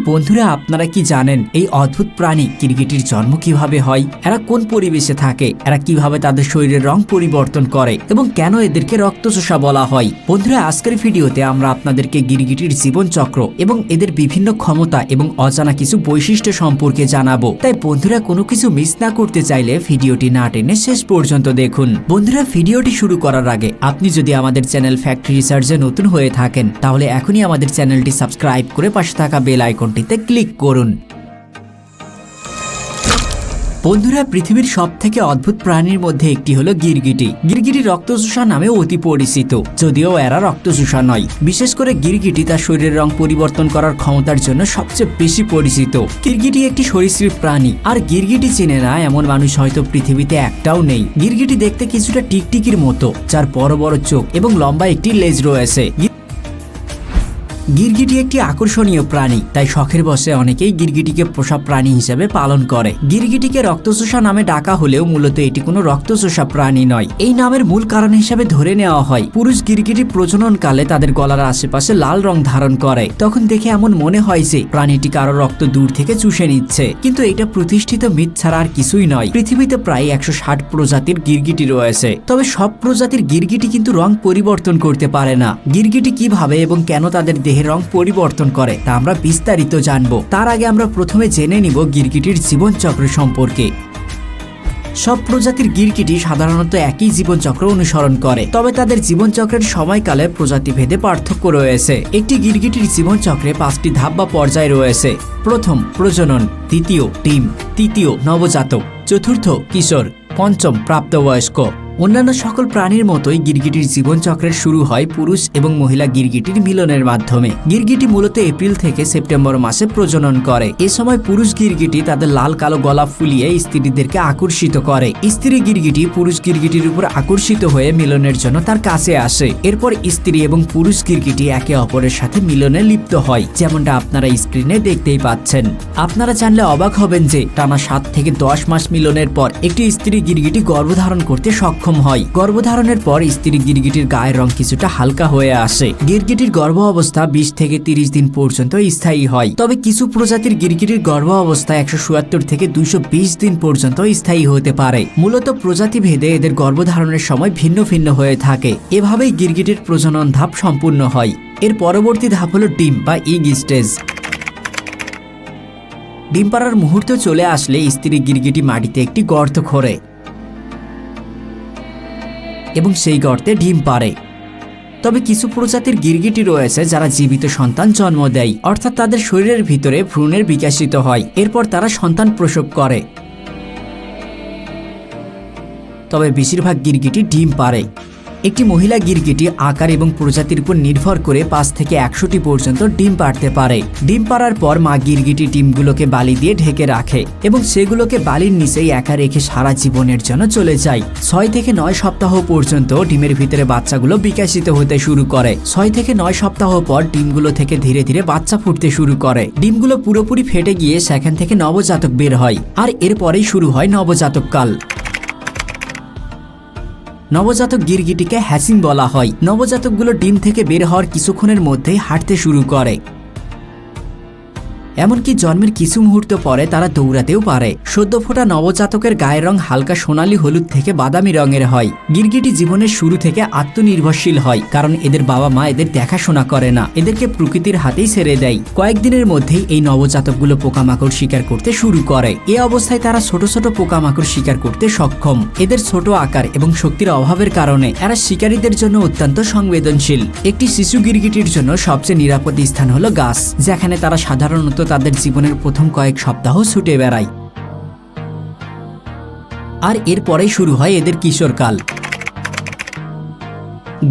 বন্ধুরা, আপনারা কি জানেন এই অদ্ভুত প্রাণী গিরগিটির জন্ম কিভাবে হয়? এরা কোন পরিবেশে থাকে? এরা কিভাবে তাদের শরীরের রং পরিবর্তন করে এবং কেন এদেরকে রক্তচোষা বলা হয়? বন্ধুরা, আজকের ভিডিওতে আমরা আপনাদেরকে গিরগিটির জীবন চক্র এবং এদের বিভিন্ন ক্ষমতা এবং অজানা কিছু বৈশিষ্ট্য সম্পর্কে জানাবো। তাই বন্ধুরা, কোনো কিছু মিস না করতে চাইলে ভিডিওটি না টেনে শেষ পর্যন্ত দেখুন। বন্ধুরা, ভিডিওটি শুরু করার আগে আপনি যদি আমাদের চ্যানেল ফ্যাক্ট রিসার্চে নতুন হয়ে থাকেন তাহলে এখনই আমাদের চ্যানেলটি সাবস্ক্রাইব করে পাশে থাকা বেল আইকনটিতে ক্লিক করুন। বন্ধুরা, পৃথিবীর সবথেকে অদ্ভুত প্রাণীর মধ্যে একটি হলো গিরগিটি। গিরগিটি রক্তচোষা নামে অতি পরিচিত, যদিও এরা রক্তচোষা নয়। বিশেষ করে গিরগিটি তার শরীরের রং পরিবর্তন করার ক্ষমতার জন্য সবচেয়ে বেশি পরিচিত। গিরগিটি একটি সরীসৃপ প্রাণী, আর গিরগিটি চেনে না এমন মানুষ হয়তো পৃথিবীতে একটাও নেই। গিরগিটি দেখতে কিছুটা টিকটিকির মতো, যার বড় বড় চোখ এবং লম্বা একটি লেজ রয়েছে। গিরগিটি একটি আকর্ষণীয় প্রাণী, তাই শখের বশে অনেকেই গিরগিটিকে পোষা প্রাণী হিসেবে পালন করে। গিরগিটিকে রক্তচোষা নামে ডাকা হলেও মূলত এটি কোনো রক্তচোষা প্রাণী নয়। এই নামের মূল কারণ হিসেবে ধরে নেওয়া হয় পুরুষ গিরগিটি প্রজননকালে তাদের গলার আশেপাশে লাল রং ধারণ করে। তখন দেখে এমন মনে হয় যে প্রাণীটি কারো রক্ত দূর থেকে চুষে নিচ্ছে, কিন্তু এটা প্রতিষ্ঠিত মিথ ছাড়া আর কিছুই নয়। পৃথিবীতে প্রায় 160 প্রজাতির গিরগিটি রয়েছে, তবে সব প্রজাতির গিরগিটি কিন্তু রং পরিবর্তন করতে পারে না। গিরগিটি কিভাবে এবং কেন তাদের দেহের রং পরিবর্তন করে তা আমরা বিস্তারিত জানবো। তার আগে আমরা প্রথমে জেনে নিব গিরগিটির জীবনচক্র সম্পর্কে। সব প্রজাতির গিরগিটি সাধারণত একই জীবনচক্র অনুসরণ করে, তবে তাদের জীবনচক্রের সময়কালে প্রজাতিভেদে পার্থক্য রয়েছে। একটি গিরগিটির জীবনচক্রে 5টি ধাপ বা পর্যায় রয়েছে। প্রথম, প্রজনন; দ্বিতীয়, ডিম; তৃতীয়, নবজাতক; চতুর্থ, কিশোর; পঞ্চম, প্রাপ্তবয়স্ক। অন্যান্য সকল প্রাণীর মতোই গিরগিটির জীবনচক্রের শুরু হয় পুরুষ এবং মহিলা গিরগিটির মিলনের মাধ্যমে। গিরগিটি মূলত এপ্রিল থেকে সেপ্টেম্বর মাসে প্রজনন করে। এ সময় পুরুষ গিরগিটি তাদের লাল কালো গলা ফুলিয়ে স্ত্রীদেরকে আকর্ষিত করে। স্ত্রী গিরগিটি পুরুষ গিরগিটির উপর আকর্ষিত হয়ে মিলনের জন্য তার কাছে আসে। এরপর স্ত্রী এবং পুরুষ গিরগিটি একে অপরের সাথে মিলনে লিপ্ত হয়, যেমনটা আপনারা স্ক্রিনে দেখতেই পাচ্ছেন। আপনারা জানলে অবাক হবেন যে টানা 7 থেকে 10 মাস মিলনের পর একটি স্ত্রী গিরগিটি গর্ভধারণ করতে সক্ষম হয়। গর্ভধারণের পর স্ত্রী গিরগিটির গায়ের রং কিছুটা হালকা হয়ে আসে। গিরগিটির গর্ভ অবস্থা 20 থেকে 30 দিন পর্যন্ত স্থায়ী হয়, তবে কিছু প্রজাতির গিরগিটির গর্ভ অবস্থা 177 থেকে 220 দিন পর্যন্ত স্থায়ী হতে পারে। মূলত প্রজাতি ভেদে এদের গর্ভধারণের সময় ভিন্ন ভিন্ন হয়ে থাকে। এভাবেই গিরগিটির প্রজনন ধাপ সম্পূর্ণ হয়। এর পরবর্তী ধাপ হলো ডিম বা ইগ স্টেজ। ডিম পাড়ার মুহূর্ত চলে আসলে স্ত্রী গিরগিটি মাটিতে একটি গর্ত খোঁড়ে এবং সেই গর্তে ডিম পাড়ে। তবে কিছু প্রজাতির গিরগিটি রয়েছে যারা জীবিত সন্তান জন্ম দেয়, অর্থাৎ তাদের শরীরের ভিতরে ভ্রূণের বিকাশিত হয়। এরপর তারা সন্তান প্রসব করে। তবে বেশিরভাগ গিরগিটি ডিম পাড়ে। একটি মহিলা গিরগিটি আকার এবং প্রজাতির উপর নির্ভর করে 5 থেকে 100টি পর্যন্ত ডিম পাড়তে পারে। ডিম পাড়ার পর মা গিরগিটি ডিমগুলোকে বালি দিয়ে ঢেকে রাখে এবং সেগুলোকে বালির নিচেই একা রেখে সারা জীবনের জন্য চলে যায়। 6 থেকে 9 সপ্তাহ পর্যন্ত ডিমের ভিতরে বাচ্চাগুলো বিকশিত হতে শুরু করে। 6 থেকে 9 সপ্তাহ পর ডিমগুলো থেকে ধীরে ধীরে বাচ্চা ফুটতে শুরু করে। ডিমগুলো পুরোপুরি ফেটে গিয়ে সেখান থেকে নবজাতক বের হয়, আর এরপরেই শুরু হয় নবজাতক কাল। নবজাতক গিরগিটিকে হ্যাচিং বলা হয়। নবজাতকগুলো ডিম থেকে বের হওয়ার কিছুক্ষণের মধ্যেই হাঁটতে শুরু করে, এমনকি জন্মের কিছু মুহূর্ত পরে তারা দৌড়াতেও পারে। সদ্য ফোটা নবজাতকের গায়ের রং হালকা সোনালী হলুদ থেকে বাদামি রঙের হয়। গিরগিটি জীবনের শুরু থেকে আত্মনির্ভরশীল হয়, কারণ এদের বাবা মা এদের দেখাশোনা করে না, এদেরকে প্রকৃতির হাতেই ছেড়ে দেয়। কয়েকদিনের মধ্যেই এই নবজাতকগুলো পোকামাকড় শিকার করতে শুরু করে। এ অবস্থায় তারা ছোট ছোট পোকামাকড় শিকার করতে সক্ষম। এদের ছোট আকার এবং শক্তির অভাবের কারণে এরা শিকারীদের জন্য অত্যন্ত সংবেদনশীল। একটি শিশু গিরগিটির জন্য সবচেয়ে নিরাপদ স্থান হলো গাছ, যেখানে তারা সাধারণত তাদের জীবনের প্রথম কয়েক সপ্তাহ ছুটে বেড়ায়। আর এরপরেই শুরু হয় এদের কিশোরকাল।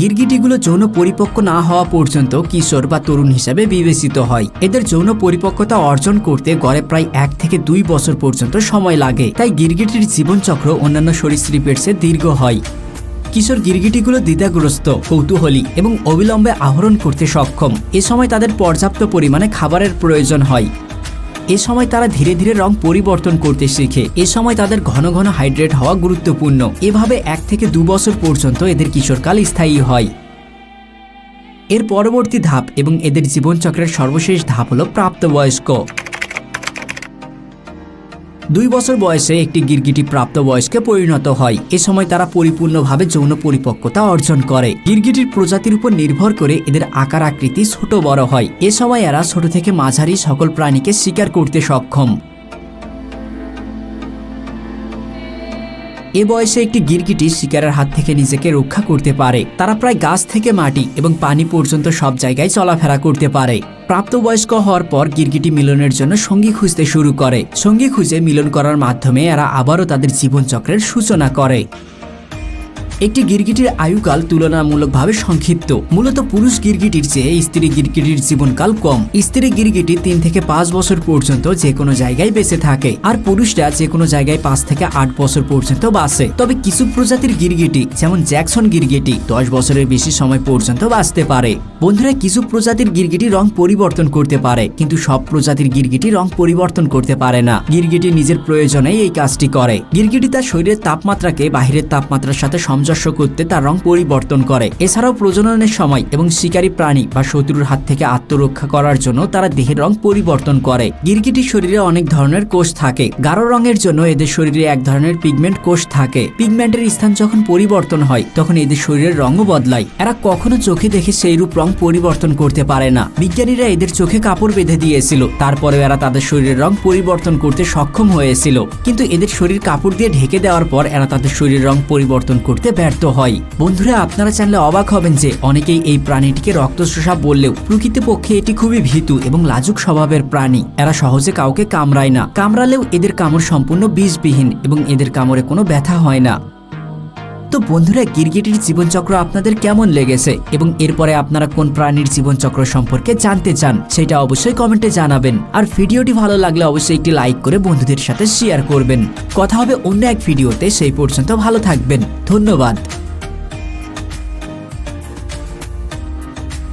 গিরগিটিগুলো যৌন পরিপক্ক না হওয়া পর্যন্ত কিশোর বা তরুণ হিসেবে বিবেচিত হয়। এদের যৌন পরিপক্কতা অর্জন করতে গড়ে প্রায় 1 থেকে 2 বছর পর্যন্ত সময় লাগে, তাই গিরগিটির জীবনচক্র অন্যান্য সরীসৃপের চেয়ে দীর্ঘ হয়। কিশোর গিরগিটিগুলো দ্বিধাগ্রস্ত, কৌতূহলী এবং অবিলম্বে আহরণ করতে সক্ষম। এ সময় তাদের পর্যাপ্ত পরিমাণে খাবারের প্রয়োজন হয়। এ সময় তারা ধীরে ধীরে রং পরিবর্তন করতে শেখে। এ সময় তাদের ঘন ঘন হাইড্রেট হওয়া গুরুত্বপূর্ণ। এভাবে 1 থেকে 2 বছর পর্যন্ত এদের কিশোরকাল স্থায়ী হয়। এর পরবর্তী ধাপ এবং এদের জীবনচক্রের সর্বশেষ ধাপ হলো প্রাপ্তবয়স্ক। 2 বছর বয়সে একটি গিরগিটি প্রাপ্তবয়স্কে পরিণত হয়। এ সময় তারা পরিপূর্ণভাবে যৌন পরিপক্কতা অর্জন করে। গিরগিটির প্রজাতির উপর নির্ভর করে এদের আকার আকৃতি ছোট বড় হয়। এ সময় এরা ছোট থেকে মাঝারি সকল প্রাণীকে শিকার করতে সক্ষম। এ বয়সে একটি গিরগিটি শিকারের হাত থেকে নিজেকে রক্ষা করতে পারে। তারা প্রায় গাছ থেকে মাটি এবং পানি পর্যন্ত সব জায়গায় চলাফেরা করতে পারে। প্রাপ্তবয়স্ক হওয়ার পর গিরগিটি মিলনের জন্য সঙ্গী খুঁজতে শুরু করে। সঙ্গী খুঁজে মিলন করার মাধ্যমে এরা আবারও তাদের জীবনচক্রের সূচনা করে। একটি গিরগিটির আয়ুকাল তুলনামূলকভাবে সংক্ষিপ্ত। মূলত পুরুষ গিরগিটির চেয়ে স্ত্রী গিরগিটির জীবনকাল কম। স্ত্রী গিরগিটি 3 থেকে 5 বছর পর্যন্ত যে কোনো জায়গায় বেঁচে থাকে, আর পুরুষরা যে কোনো জায়গায় 5 থেকে 8 বছর পর্যন্ত বাঁচে। তবে কিছু প্রজাতির গিরগিটি যেমন জ্যাকসন গিরগিটি 10 বছরের বেশি সময় পর্যন্ত বাঁচতে পারে। বন্ধুরা, কিছু প্রজাতির গিরগিটি রং পরিবর্তন করতে পারে, কিন্তু সব প্রজাতির গিরগিটি রং পরিবর্তন করতে পারে না। গিরগিটি নিজের প্রয়োজনে এই কাজটি করে। গিরগিটি তার শরীরের তাপমাত্রাকে বাহিরের তাপমাত্রার সাথে সামঞ্জস্য করতে তার রং পরিবর্তন করে। এছাড়াও প্রজননের সময় এবং শিকারী প্রাণী বা শত্রুর হাত থেকে আত্মরক্ষা করার জন্য তারা দেহের রং পরিবর্তন করে। গিরগিটির শরীরে অনেক ধরনের কোষ থাকে। গাঢ় রঙের জন্য এদের শরীরে এক ধরনের পিগমেন্ট কোষ থাকে। পিগমেন্টের স্থান যখন পরিবর্তন হয় তখন এদের শরীরের রঙও বদলায়। এরা কখনো চোখে দেখে সেই রূপ রং পরিবর্তন করতে পারে না। বিজ্ঞানীরা এদের চোখে কাপড় বেঁধে দিয়েছিল, তারপরেও এরা তাদের শরীরের রং পরিবর্তন করতে সক্ষম হয়েছিল। কিন্তু এদের শরীর কাপড় দিয়ে ঢেকে দেওয়ার পর এরা তাদের শরীরের রং পরিবর্তন করতে ব্যর্থ হয়। বন্ধুরা, আপনারা জানলে অবাক হবেন যে অনেকেই এই প্রাণীটিকে রক্তচোষা বললেও প্রকৃতপক্ষে এটি খুবই ভীতু এবং লাজুক স্বভাবের প্রাণী। এরা সহজে কাউকে কামড়ায় না। কামড়ালেও এদের কামড় সম্পূর্ণ বিষবিহীন এবং এদের কামড়ে কোনো ব্যথা হয় না। তো বন্ধুরা, গিরগিটির জীবনচক্র আপনাদের কেমন লেগেছে এবং এরপরে আপনারা কোন প্রাণীর জীবনচক্র সম্পর্কে জানতে চান সেটা অবশ্যই কমেন্টে জানাবেন। আর ভিডিওটি ভালো লাগলে অবশ্যই একটি লাইক করে বন্ধুদের সাথে শেয়ার করবেন। কথা হবে অন্য এক ভিডিওতে। সেই পর্যন্ত ভালো থাকবেন। ধন্যবাদ।